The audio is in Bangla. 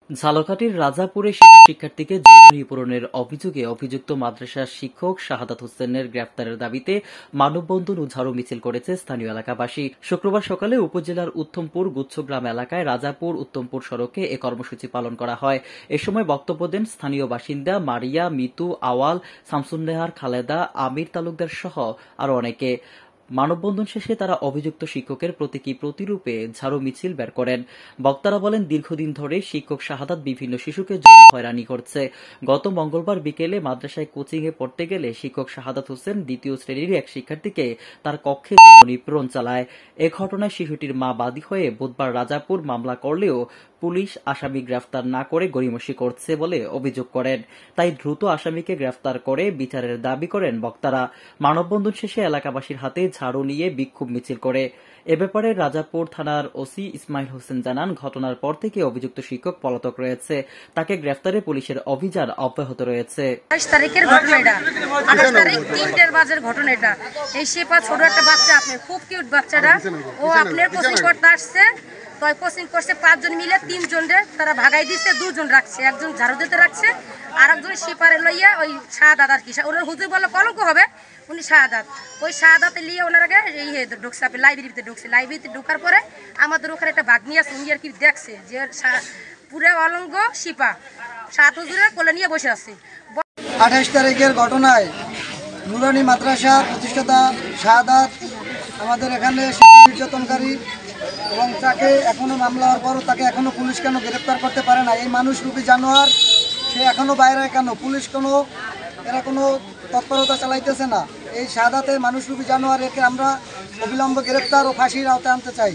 ঝালকাঠির রাজাপুরে শিশু শিক্ষার্থীকে যৌন নিপীড়নের অভিযোগে অভিযুক্ত মাদ্রাসার শিক্ষক শাহাদাত হোসেনের গ্রেফতারের দাবিতে মানববন্ধন ও ঝাড়ু মিছিল করেছে স্থানীয় এলাকাবাসী। শুক্রবার সকালে উপজেলার উত্তমপুর গুচ্ছগ্রাম এলাকায় রাজাপুর উত্তমপুর সড়কে এ কর্মসূচি পালন করা হয়। এ সময় বক্তব্য দেন স্থানীয় বাসিন্দা মারিয়া, মিতু, আওয়াল, শামসুন্নেহার, খালেদা, আমির তালুকদার সহ আরো অনেকে। মানববন্ধন শেষে তারা অভিযুক্ত শিক্ষকের প্রতীকী প্রতিরূপে ঝাড়ু মিছিল বের করেন। বক্তারা বলেন, দীর্ঘদিন ধরে শিক্ষক শাহাদাত বিভিন্ন শিশুকে যৌন হয়রানি করছে। গত মঙ্গলবার বিকেলে মাদ্রাসায় কোচিংয়ে পড়তে গেলে শিক্ষক শাহাদাত হোসেন দ্বিতীয় শ্রেণীর এক শিক্ষার্থীকে তার কক্ষে যৌন নিপীড়ন চালায়। এ ঘটনায় শিশুটির মা বাদী হয়ে বুধবার রাজাপুর মামলা করলেও পুলিশ আসামি গ্রেফতার না করে গড়িমসি করছে বলে অভিযোগ করেন। তাই দ্রুত আসামিকে গ্রেফতার করে বিচারের দাবি করেন বক্তারা। মানববন্ধন শেষে এলাকাবাসীর হাতে ঝাড়ু নিয়ে বিক্ষোভ মিছিল করে। এ ব্যাপারে রাজাপুর থানার ওসি ইসমাইল হোসেন জানান, ঘটনার পর থেকে অভিযুক্ত শিক্ষক পলাতক রয়েছে। তাকে গ্রেফতারে পুলিশের অভিযান অব্যাহত রয়েছে। 28 তারিখের ঘটনা এটা, 28 তারিখ 3টের বাজের ঘটনা এটা। এই শেপা ছোট একটা বাচ্চা, আপনার খুব কিউট বাচ্চাটা, ও আপনার কোচিং করতে আসছে। তো কোচিং করছে 5 জন মিলে, 3 জনরে তারা ভাগাই দিচ্ছে, 2 জন রাখছে, একজন ঝাড়ু দিতে রাখছে, আর একজন শিপারে লইয়া ওই শাহাদাত আর কি, ওনার হুজুর বলে কলঙ্ক হবে, উনি শাহাদাত, ওই শাহাদাতে লিয়ে ওনারাকে এই ঢুকছে, লাইব্রেরিতে ঢুকছে। লাইব্রেরিতে ঢুকার পরে আমাদের ওখানে একটা ভাগ্নি আছে, উনি আর কি দেখছে যে পুরো অলঙ্গ শিপা সাত হুজুরের কোলে নিয়ে বসে আছে। 28 তারিখের ঘটনায় নুরানি মাদ্রাসা প্রতিষ্ঠাতা শাহাদাত আমাদের এখানে শিশু নির্যাতনকারী, এবং তাকে এখনো মামলা হওয়ার পরও তাকে এখনো পুলিশ কেন গ্রেপ্তার করতে পারে না? এই মানুষরূপী জানোয়ার সে এখনো বাইরে কেন? পুলিশ এরা কোনো তৎপরতা চালাইতেছে না। এই শাহাদাতের মানুষরূপী জানোয়ার, একে আমরা অবিলম্বে গ্রেপ্তার ও ফাঁসির আওতায় আনতে চাই।